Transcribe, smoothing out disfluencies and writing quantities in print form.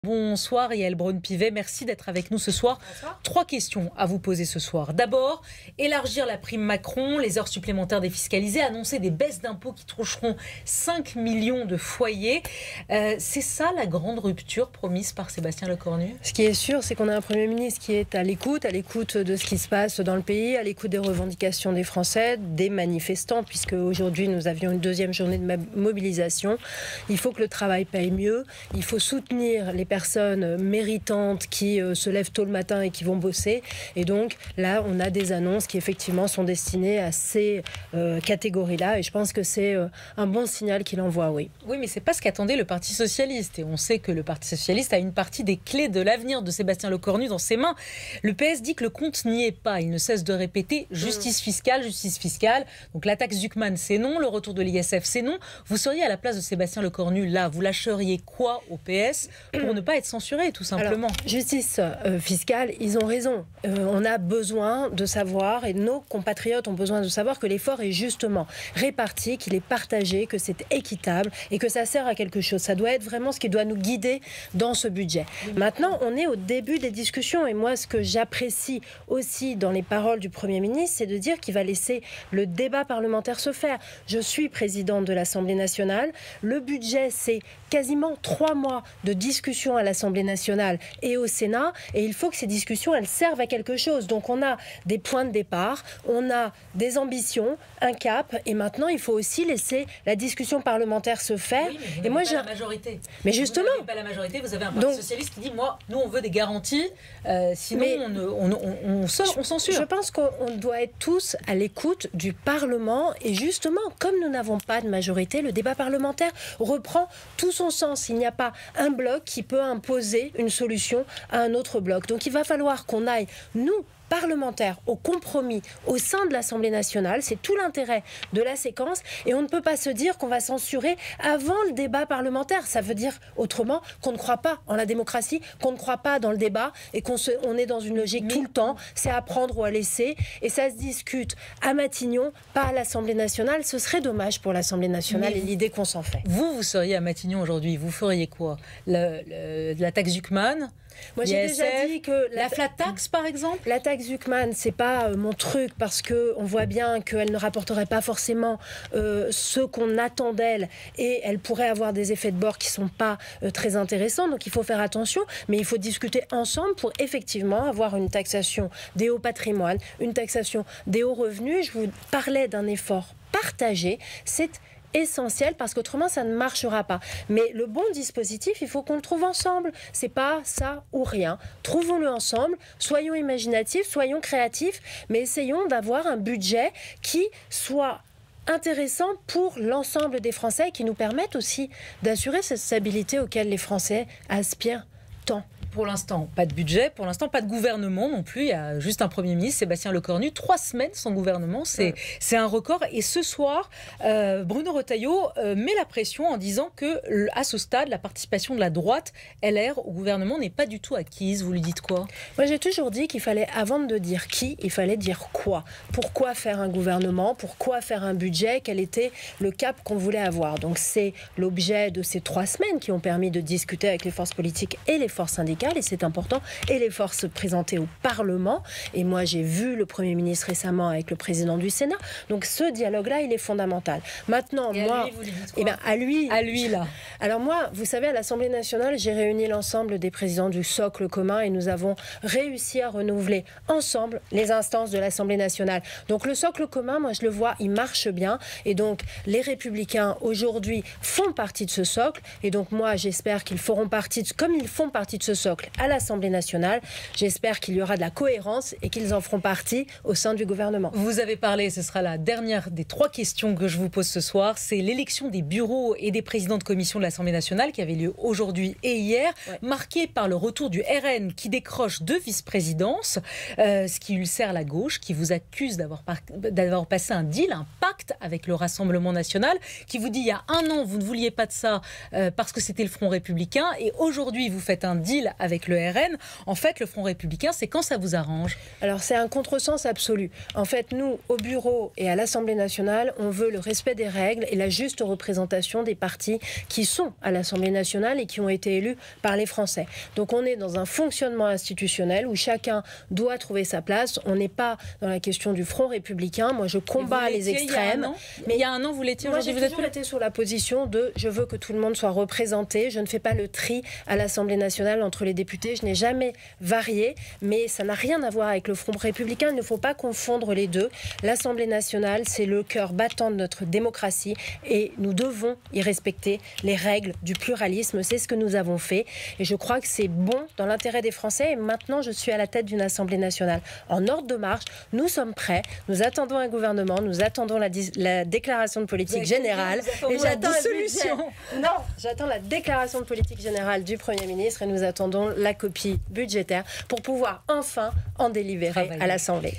Bonsoir Yael Braun-Pivet, merci d'être avec nous ce soir. Bonsoir. 3 questions à vous poser ce soir. D'abord, élargir la prime Macron, les heures supplémentaires défiscalisées, annoncer des baisses d'impôts qui toucheront 5 millions de foyers. C'est ça la grande rupture promise par Sébastien Lecornu? Ce qui est sûr, c'est qu'on a un Premier ministre qui est à l'écoute de ce qui se passe dans le pays, à l'écoute des revendications des Français, des manifestants, puisque aujourd'hui nous avions une deuxième journée de mobilisation. Il faut que le travail paye mieux, il faut soutenir les personnes méritantes qui se lèvent tôt le matin et qui vont bosser. Et donc là, on a des annonces qui effectivement sont destinées à ces catégories-là. Et je pense que c'est un bon signal qu'il envoie, oui. Oui, mais c'est pas ce qu'attendait le Parti Socialiste. Et on sait que le Parti Socialiste a une partie des clés de l'avenir de Sébastien Lecornu dans ses mains. Le PS dit que le compte n'y est pas. Il ne cesse de répéter justice fiscale, justice fiscale. Donc la taxe Zuckman, c'est non. Le retour de l'ISF, c'est non. Vous seriez à la place de Sébastien Lecornu, là, vous lâcheriez quoi au PS pour ne pas être censuré, tout simplement? Alors, justice fiscale, ils ont raison. On a besoin de savoir, et nos compatriotes ont besoin de savoir que l'effort est justement réparti, qu'il est partagé, que c'est équitable et que ça sert à quelque chose. Ça doit être vraiment ce qui doit nous guider dans ce budget. Maintenant, on est au début des discussions et moi, ce que j'apprécie aussi dans les paroles du Premier ministre, c'est de dire qu'il va laisser le débat parlementaire se faire. Je suis présidente de l'Assemblée nationale. Le budget, c'est quasiment 3 mois de discussion à l'Assemblée nationale et au Sénat, et il faut que ces discussions, elles servent à quelque chose. Donc on a des points de départ, on a des ambitions, un cap, et maintenant il faut aussi laisser la discussion parlementaire se faire. Oui, mais vous et moi, pas la majorité. Mais justement, vous n'avez pas la majorité, vous avez un parti socialiste qui dit nous on veut des garanties, sinon on censure. Je pense qu'on doit être tous à l'écoute du Parlement, et justement, comme nous n'avons pas de majorité, le débat parlementaire reprend tout son sens. Il n'y a pas un bloc qui peut imposer une solution à un autre bloc. Donc il va falloir qu'on aille, nous, parlementaires, au compromis au sein de l'Assemblée nationale. C'est tout l'intérêt de la séquence, et on ne peut pas se dire qu'on va censurer avant le débat parlementaire. Ça veut dire autrement qu'on ne croit pas en la démocratie, qu'on ne croit pas dans le débat et on est dans une logique tout le temps, c'est à prendre ou à laisser, et ça se discute à Matignon, pas à l'Assemblée nationale. Ce serait dommage pour l'Assemblée nationale et l'idée qu'on s'en fait. Vous seriez à Matignon aujourd'hui, vous feriez quoi? La taxe Zuckman? Moi, j'ai déjà dit que la flat tax, par exemple. La taxe Zuckman, c'est pas mon truc, parce que on voit bien qu'elle ne rapporterait pas forcément ce qu'on attend d'elle, et elle pourrait avoir des effets de bord qui sont pas très intéressants. Donc il faut faire attention, mais il faut discuter ensemble pour effectivement avoir une taxation des hauts patrimoines, une taxation des hauts revenus. Je vous parlais d'un effort partagé. C'est essentiel, parce qu'autrement ça ne marchera pas. Mais le bon dispositif, il faut qu'on le trouve ensemble. C'est pas ça ou rien. Trouvons-le ensemble, soyons imaginatifs, soyons créatifs, mais essayons d'avoir un budget qui soit intéressant pour l'ensemble des Français, et qui nous permette aussi d'assurer cette stabilité auquel les Français aspirent tant. Pour l'instant, pas de budget. Pour l'instant, pas de gouvernement non plus. Il y a juste un Premier ministre, Sébastien Lecornu. 3 semaines sans gouvernement, c'est un record. Et ce soir, Bruno Retailleau met la pression en disant que, à ce stade, la participation de la droite LR au gouvernement n'est pas du tout acquise. Vous lui dites quoi? Moi, j'ai toujours dit qu'il fallait, avant de dire qui, il fallait dire quoi. Pourquoi faire un gouvernement? Pourquoi faire un budget? Quel était le cap qu'on voulait avoir? Donc, c'est l'objet de ces 3 semaines qui ont permis de discuter avec les forces politiques et les forces syndicales, et c'est important, et les forces présentées au Parlement. Et moi, j'ai vu le Premier ministre récemment avec le président du Sénat. Donc ce dialogue-là, il est fondamental. Maintenant, et moi, à lui, vous lui dites quoi? À lui là. Alors moi, vous savez, à l'Assemblée nationale, j'ai réuni l'ensemble des présidents du socle commun, et nous avons réussi à renouveler ensemble les instances de l'Assemblée nationale. Donc le socle commun, moi je le vois, il marche bien, et donc les Républicains aujourd'hui font partie de ce socle, et donc moi j'espère qu'ils feront partie, comme ils font partie de ce socle à l'Assemblée nationale, j'espère qu'il y aura de la cohérence et qu'ils en feront partie au sein du gouvernement. Vous avez parlé, ce sera la dernière des 3 questions que je vous pose ce soir, c'est l'élection des bureaux et des présidents de commission de l'Assemblée nationale qui avait lieu aujourd'hui et hier, marquée par le retour du RN qui décroche 2 vice-présidences, ce qui ulcère la gauche, qui vous accuse d'avoir passé un deal, un pacte avec le Rassemblement national, qui vous dit il y a 1 an vous ne vouliez pas de ça parce que c'était le Front républicain, et aujourd'hui vous faites un deal avec le RN. En fait, le Front républicain, c'est quand ça vous arrange. Alors, c'est un contresens absolu. En fait, nous, au bureau et à l'Assemblée nationale, on veut le respect des règles et la juste représentation des partis qui sont à l'Assemblée nationale et qui ont été élus par les Français. Donc, on est dans un fonctionnement institutionnel où chacun doit trouver sa place. On n'est pas dans la question du Front républicain. Moi, je combats les extrêmes. Mais il y a un an, vous l'étiez. Moi, j'ai toujours été sur la position de je veux que tout le monde soit représenté. Je ne fais pas le tri à l'Assemblée nationale entre les députés. Je n'ai jamais varié, mais ça n'a rien à voir avec le Front républicain. Il ne faut pas confondre les deux. L'Assemblée nationale, c'est le cœur battant de notre démocratie et nous devons y respecter les règles du pluralisme. C'est ce que nous avons fait et je crois que c'est bon dans l'intérêt des Français. Et maintenant, je suis à la tête d'une Assemblée nationale en ordre de marche. Nous sommes prêts. Nous attendons un gouvernement. Nous attendons la déclaration de politique générale. Et j'attends la dissolution. Non, j'attends la déclaration de politique générale du Premier ministre et nous attendons la copie budgétaire pour pouvoir enfin en délibérer à l'Assemblée.